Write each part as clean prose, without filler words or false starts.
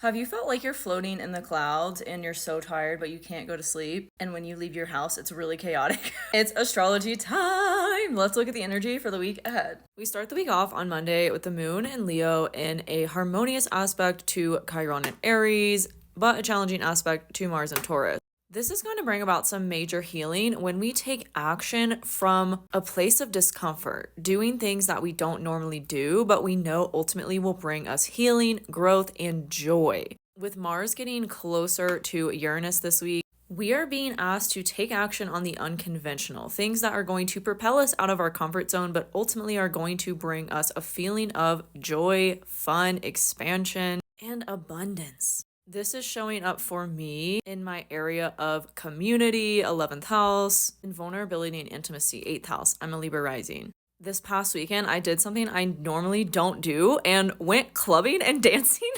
Have you felt like you're floating in the clouds and you're so tired but you can't go to sleep? And when you leave your house, it's really chaotic. It's astrology time! Let's look at the energy for the week ahead. We start the week off on Monday with the moon in Leo in a harmonious aspect to Chiron in Aries, but a challenging aspect to Mars in Taurus. This is going to bring about some major healing when we take action from a place of discomfort, doing things that we don't normally do, but we know ultimately will bring us healing, growth, and joy. With Mars getting closer to Uranus this week, we are being asked to take action on the unconventional, things that are going to propel us out of our comfort zone, but ultimately are going to bring us a feeling of joy, fun, expansion, and abundance. This is showing up for me in my area of community, 11th house, and vulnerability and intimacy, 8th house. I'm a Libra rising. This past weekend, I did something I normally don't do and went clubbing and dancing.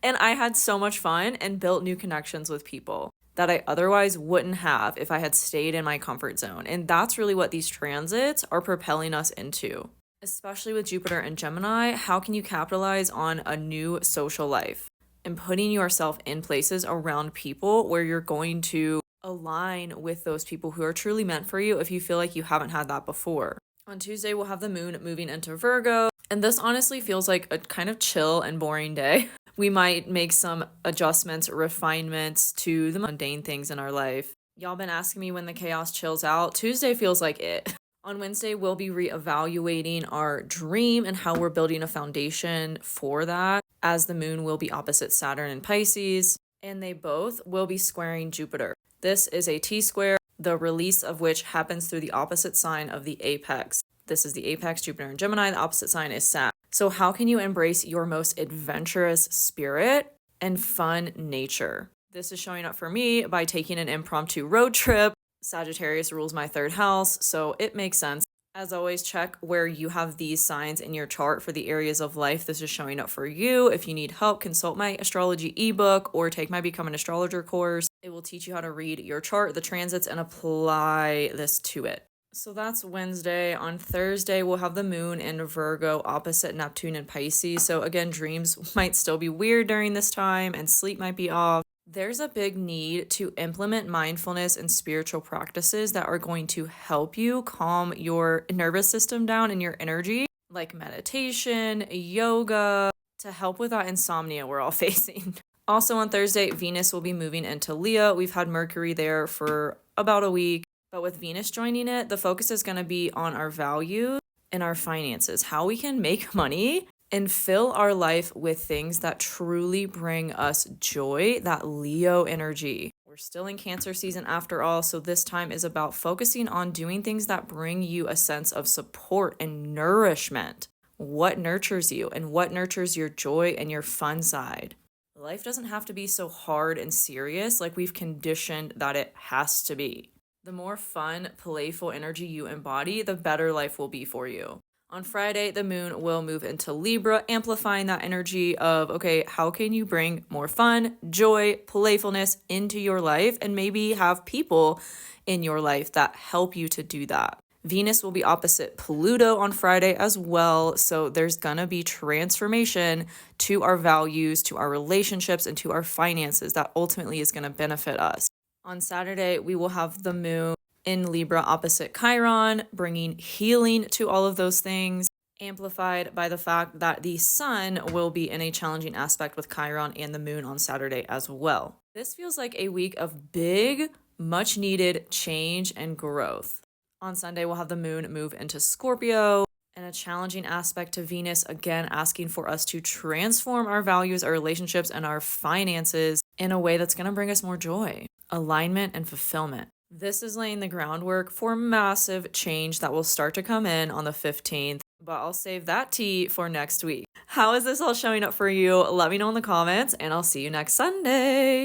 And I had so much fun and built new connections with people that I otherwise wouldn't have if I had stayed in my comfort zone. And that's really what these transits are propelling us into. Especially with Jupiter and Gemini, how can you capitalize on a new social life? And putting yourself in places around people where you're going to align with those people who are truly meant for you if you feel like you haven't had that before. On Tuesday, we'll have the moon moving into Virgo, and this honestly feels like a kind of chill and boring day. We might make some adjustments, refinements to the mundane things in our life. Y'all been asking me when the chaos chills out. Tuesday feels like it. On Wednesday, we'll be reevaluating our dream and how we're building a foundation for that, as the moon will be opposite Saturn in Pisces, and they both will be squaring Jupiter. This is a T-square, the release of which happens through the opposite sign of the apex. This is the apex, Jupiter and Gemini. The opposite sign is Sag. So how can you embrace your most adventurous spirit and fun nature? This is showing up for me by taking an impromptu road trip. Sagittarius rules my 3rd house, so it makes sense. As always, check where you have these signs in your chart for the areas of life this is showing up for you. If you need help, consult my astrology ebook or take my Become an Astrologer course. It will teach you how to read your chart, the transits, and apply this to it. So that's Wednesday. On Thursday, we'll have the moon in Virgo opposite Neptune and Pisces. So again, dreams might still be weird during this time and sleep might be off. There's a big need to implement mindfulness and spiritual practices that are going to help you calm your nervous system down and your energy, like meditation, yoga, to help with that insomnia we're all facing. Also on Thursday, Venus will be moving into Leo. We've had Mercury there for about a week, but with Venus joining it, the focus is going to be on our values and our finances, how we can make money and fill our life with things that truly bring us joy, that Leo energy. We're still in Cancer season after all, so this time is about focusing on doing things that bring you a sense of support and nourishment. What nurtures you and what nurtures your joy and your fun side. Life doesn't have to be so hard and serious like we've conditioned that it has to be. The more fun, playful energy you embody, the better life will be for you. On Friday, the moon will move into Libra, amplifying that energy of, okay, how can you bring more fun, joy, playfulness into your life and maybe have people in your life that help you to do that. Venus will be opposite Pluto on Friday as well, so there's gonna be transformation to our values, to our relationships, and to our finances that ultimately is gonna benefit us. On Saturday, we will have the moon in Libra opposite Chiron, bringing healing to all of those things, amplified by the fact that the sun will be in a challenging aspect with Chiron and the moon on Saturday as well. This feels like a week of big, much needed change and growth. On Sunday, we'll have the moon move into Scorpio and a challenging aspect to Venus, again, asking for us to transform our values, our relationships, and our finances in a way that's going to bring us more joy, alignment, and fulfillment. This is laying the groundwork for massive change that will start to come in on the 15th, but I'll save that tea for next week. How is this all showing up for you? Let me know in the comments, and I'll see you next Sunday.